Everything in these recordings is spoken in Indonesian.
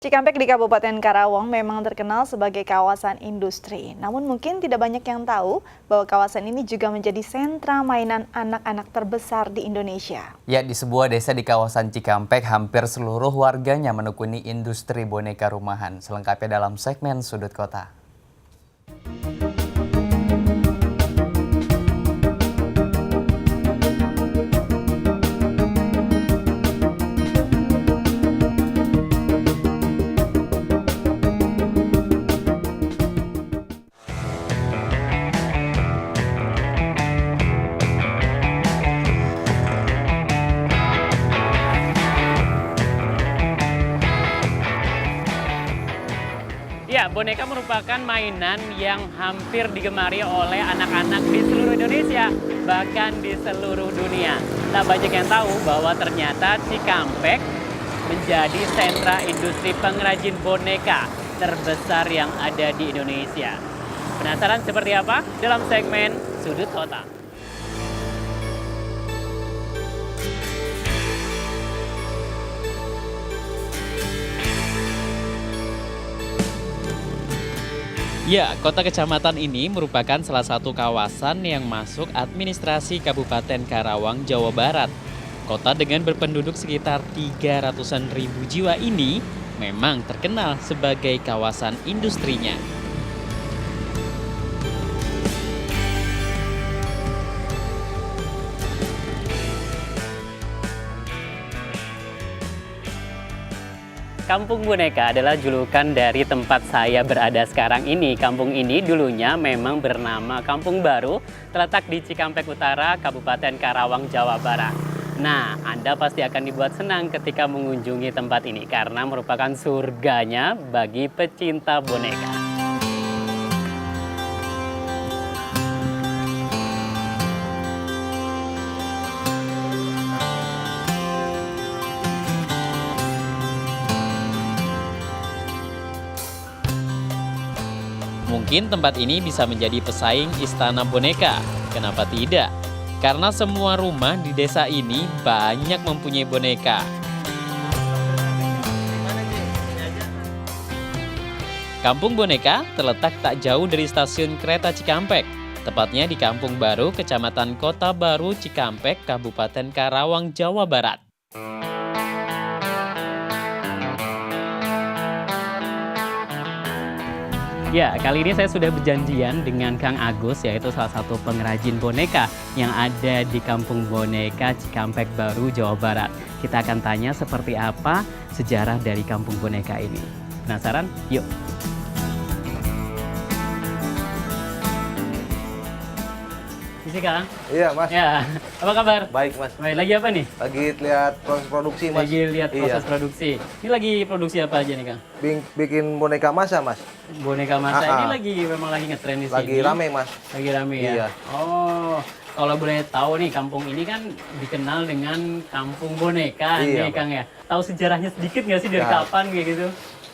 Cikampek di Kabupaten Karawang memang terkenal sebagai kawasan industri. Namun mungkin tidak banyak yang tahu bahwa kawasan ini juga menjadi sentra mainan anak-anak terbesar di Indonesia. Ya, di sebuah desa di kawasan Cikampek, hampir seluruh warganya menekuni industri boneka rumahan. Selengkapnya dalam segmen Sudut Kota. Ya, boneka merupakan mainan yang hampir digemari oleh anak-anak di seluruh Indonesia, bahkan di seluruh dunia. Tak banyak yang tahu bahwa ternyata Cikampek menjadi sentra industri pengrajin boneka terbesar yang ada di Indonesia. Penasaran seperti apa? Dalam segmen Sudut Kota. Ya, kota kecamatan ini merupakan salah satu kawasan yang masuk administrasi Kabupaten Karawang, Jawa Barat. Kota dengan berpenduduk sekitar 300-an ribu jiwa ini memang terkenal sebagai kawasan industrinya. Kampung Boneka adalah julukan dari tempat saya berada sekarang ini. Kampung ini dulunya memang bernama Kampung Baru, terletak di Cikampek Utara, Kabupaten Karawang, Jawa Barat. Nah, Anda pasti akan dibuat senang ketika mengunjungi tempat ini karena merupakan surganya bagi pecinta boneka. Mungkin tempat ini bisa menjadi pesaing Istana Boneka. Kenapa tidak? Karena semua rumah di desa ini banyak mempunyai boneka. Kampung Boneka terletak tak jauh dari stasiun kereta Cikampek. Tepatnya di Kampung Baru, Kecamatan Kota Baru, Cikampek, Kabupaten Karawang, Jawa Barat. Ya, kali ini saya sudah berjanjian dengan Kang Agus, yaitu salah satu pengrajin boneka yang ada di Kampung Boneka Cikampek Baru, Jawa Barat. Kita akan tanya seperti apa sejarah dari Kampung Boneka ini. Penasaran? Yuk! Isi Kang? Iya, Mas. Ya, apa kabar? Baik, Mas. Baik, lagi apa nih? Lagi lihat proses produksi, Mas. Lagi lihat proses produksi. Ini lagi produksi apa aja nih, Kang? Bikin boneka masa, Mas. Boneka masa ini memang lagi ngetren di sini. Lagi rame, Mas. Lagi rame ya? Iya. Oh, kalau boleh tahu nih, kampung ini kan dikenal dengan Kampung Boneka Iya, nih, Kang ya. Tahu sejarahnya sedikit nggak sih dari Ya. kapan kayak gitu?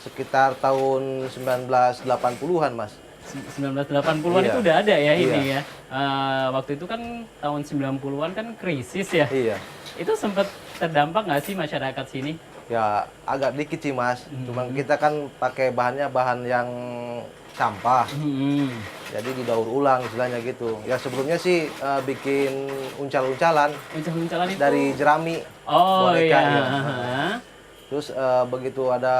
Sekitar tahun 1980-an, Mas. 1980-an Iya. itu udah ada ya Iya. ini ya. Waktu itu kan tahun 90-an kan krisis ya. Iya. Itu sempat terdampak nggak sih masyarakat sini? Ya, agak dikit sih, Mas. Cuman kita kan pakai bahan yang sampah. Jadi didaur ulang istilahnya gitu. Ya sebelumnya sih bikin uncal-uncalan Uncal-uncalan itu? dari jerami. Oh boneka, iya. ya. Terus begitu ada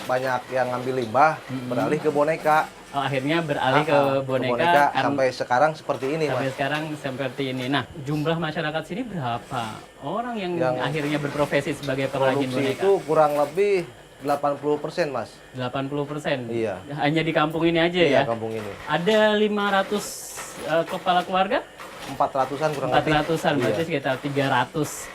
banyak yang ngambil limbah, beralih ke boneka. Oh, akhirnya beralih ke boneka, kan, sampai sekarang seperti ini, sampai Mas. sekarang seperti ini. Nah, jumlah masyarakat sini berapa orang yang akhirnya berprofesi sebagai pengrajin Produksi boneka? itu kurang lebih 80%, Mas. 80%? Iya. Hanya di kampung ini aja ya? Iya, kampung ini. Ada 500 kepala keluarga? 400-an kurang lebih. 400-an, berarti Iya. sekitar 300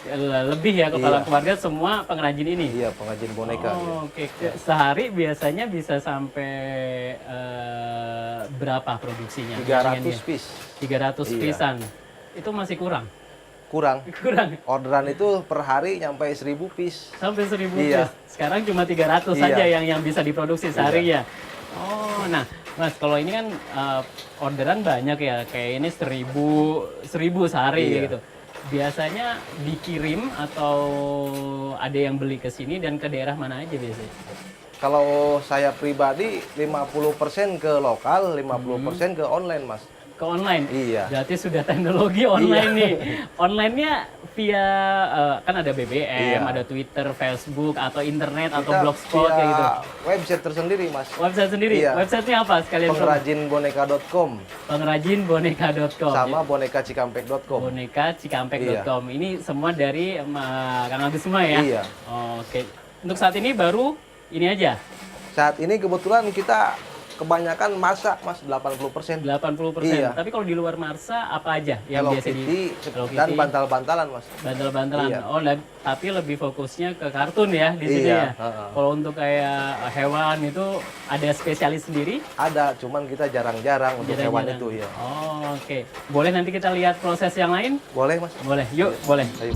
lebih ya kepala keluarga semua pengrajin ini? Iya, pengrajin boneka. Oh, oke. Sehari biasanya bisa sampai berapa produksinya? 300 piece. 300 Iya. pisan. Itu masih kurang? Kurang. Kurang? Orderan itu per hari nyampe 1000 piece. Sampai 1000 Iya. piece. Sekarang cuma 300 Iya. saja yang bisa diproduksi sehari ya? Oh, nah Mas, kalau ini kan orderan banyak ya, kayak ini 1000 sehari Iya. gitu. Biasanya dikirim atau ada yang beli ke sini dan ke daerah mana aja biasanya? Kalau saya pribadi 50% ke lokal, 50% ke online, Mas. Ke online? Iya. Berarti sudah teknologi online nih. Online-nya via, kan ada BBM, Iya. ada Twitter, Facebook, atau internet, atau Kita blogspot via kayak gitu. website tersendiri, Mas. Website sendiri? Iya. Websitenya apa sekalian? Pengrajinboneka.com Pengrajinboneka.com. sama bonekacikampek.com. Bonekacikampek.com. Ini semua dari Kang Agus semua ya? Iya. Oke. Untuk saat ini baru ini aja? Saat ini kebetulan kita kebanyakan masak, Mas, 80%. 80%. Iya. Tapi kalau di luar Marsa apa aja yang Hello biasa Kitty Hello dan Kitty, bantal-bantalan, Mas. bantal-bantalan. Iya. Oh, tapi lebih fokusnya ke kartun ya di sini ya. Iya, heeh. Kalau untuk kayak hewan itu ada spesialis sendiri? Ada, cuman kita jarang-jarang untuk hewan Jarang-jarang. itu ya. Oh, oke. Boleh nanti kita lihat proses yang lain? Boleh, Mas? Boleh. Yuk, boleh. Ayo.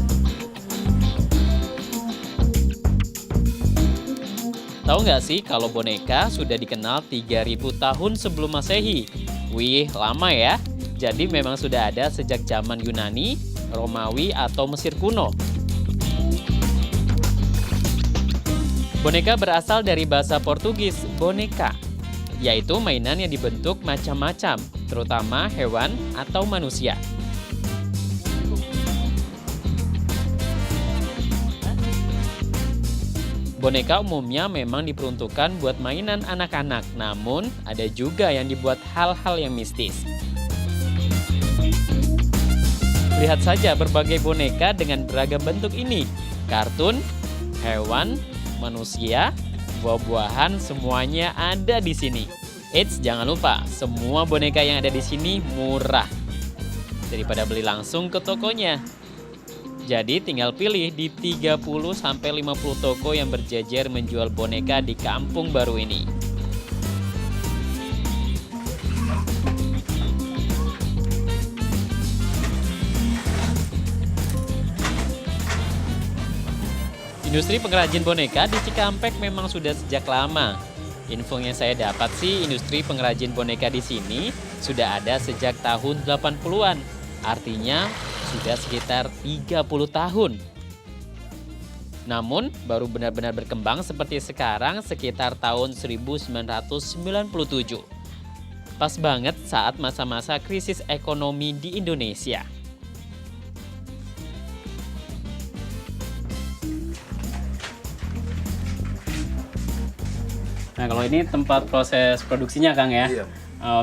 Tahu nggak sih kalau boneka sudah dikenal 3000 tahun sebelum Masehi? Wih, lama ya. Jadi memang sudah ada sejak zaman Yunani, Romawi, atau Mesir kuno. Boneka berasal dari bahasa Portugis boneka, yaitu mainan yang dibentuk macam-macam, terutama hewan atau manusia. Boneka umumnya memang diperuntukkan buat mainan anak-anak, namun ada juga yang dibuat hal-hal yang mistis. Lihat saja berbagai boneka dengan beragam bentuk ini. Kartun, hewan, manusia, buah-buahan, semuanya ada di sini. Eits, jangan lupa, semua boneka yang ada di sini murah. Daripada beli langsung ke tokonya. Jadi tinggal pilih di 30-50 toko yang berjejer menjual boneka di kampung baru ini. Industri pengrajin boneka di Cikampek memang sudah sejak lama. Info yang saya dapat sih, industri pengrajin boneka di sini sudah ada sejak tahun 80-an. Artinya sudah sekitar 30 tahun. Namun baru benar-benar berkembang seperti sekarang sekitar tahun 1997. Pas banget saat masa-masa krisis ekonomi di Indonesia. Nah, kalau ini tempat proses produksinya, Kang ya? Iya.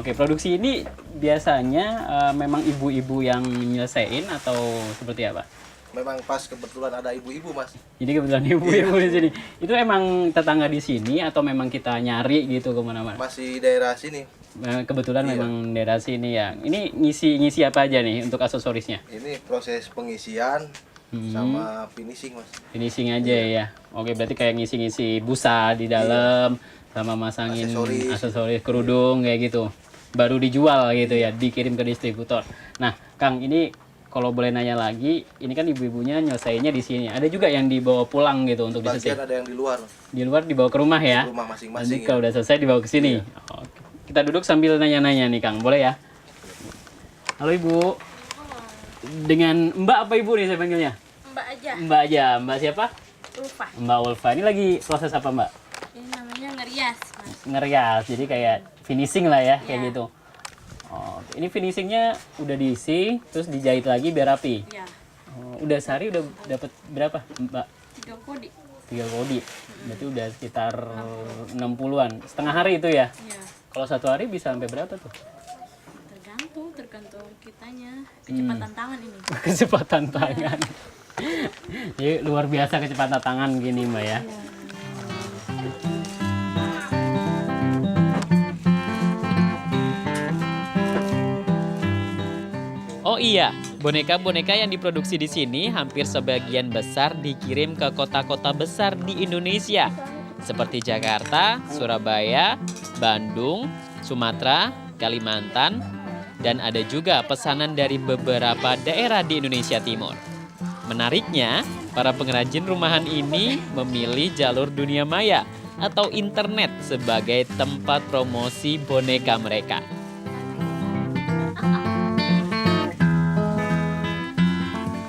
Oke, produksi ini biasanya memang ibu-ibu yang nyelesain atau seperti apa? Memang pas kebetulan ada ibu-ibu, Mas. Jadi kebetulan ibu-ibu di sini. Itu emang tetangga di sini atau memang kita nyari gitu kemana-mana? Masih daerah sini. Kebetulan Iya. memang daerah sini ya. Ini ngisi apa aja nih untuk aksesorisnya? Ini proses pengisian sama finishing, Mas. Finishing aja ya. Oke, berarti kayak ngisi-ngisi busa di dalam sama masangin aksesoris kerudung kayak gitu. Baru dijual gitu ya, dikirim ke distributor. Nah, Kang, ini kalau boleh nanya lagi, ini kan ibu-ibunya nyelesainnya di sini. Ada juga yang dibawa pulang gitu untuk Bagian diselesaikan. ada yang di luar, Di luar dibawa ke rumah ya. rumah Nanti masing-masing. kalau udah selesai dibawa ke sini. Oke. Kita duduk sambil nanya-nanya nih, Kang. Boleh ya? Halo Ibu. Dengan Mbak apa Ibu nih saya panggilnya? Mbak aja, Mbak aja. Mbak siapa? lupa. Mbak Ulfa. Ini lagi proses apa, Mbak? Ini namanya ngerias, Mas. Ngerias. Jadi kayak finishing lah ya, kayak Iya. gitu. Oh, ini finishingnya udah diisi, terus dijahit lagi biar rapi. Ya, Oh, udah sehari udah dapat berapa, Mbak? 3 kodi. 3 kodi. Berarti udah sekitar 60-an. Setengah hari itu ya? Ya, Kalau satu hari bisa sampai berapa tuh? tergantung kitanya. Kecepatan tangan ini. Kecepatan tangan. Jadi luar biasa kecepatan tangan gini Mbak ya. Oh iya, boneka-boneka yang diproduksi di sini hampir sebagian besar dikirim ke kota-kota besar di Indonesia. Seperti Jakarta, Surabaya, Bandung, Sumatera, Kalimantan, dan ada juga pesanan dari beberapa daerah di Indonesia Timur. Menariknya, para pengrajin rumahan ini memilih jalur dunia maya atau internet sebagai tempat promosi boneka mereka.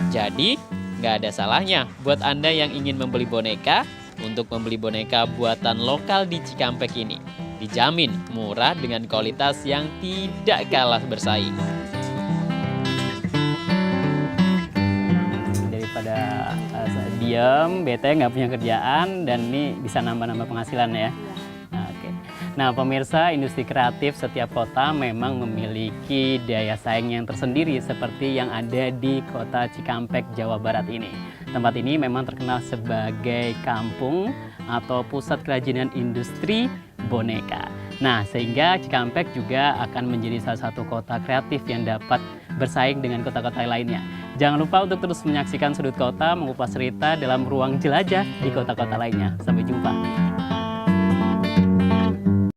Jadi, nggak ada salahnya buat Anda yang ingin membeli boneka untuk membeli boneka buatan lokal di Cikampek ini. Dijamin murah dengan kualitas yang tidak kalah bersaing. Daripada diem, bete nggak punya kerjaan, dan ini bisa nambah-nambah penghasilan ya. Nah, pemirsa, industri kreatif setiap kota memang memiliki daya saing yang tersendiri seperti yang ada di kota Cikampek, Jawa Barat ini. Tempat ini memang terkenal sebagai kampung atau pusat kerajinan industri boneka. Nah, sehingga Cikampek juga akan menjadi salah satu kota kreatif yang dapat bersaing dengan kota-kota lainnya. Jangan lupa untuk terus menyaksikan Sudut Kota, mengupas cerita dalam ruang jelajah di kota-kota lainnya. Sampai jumpa.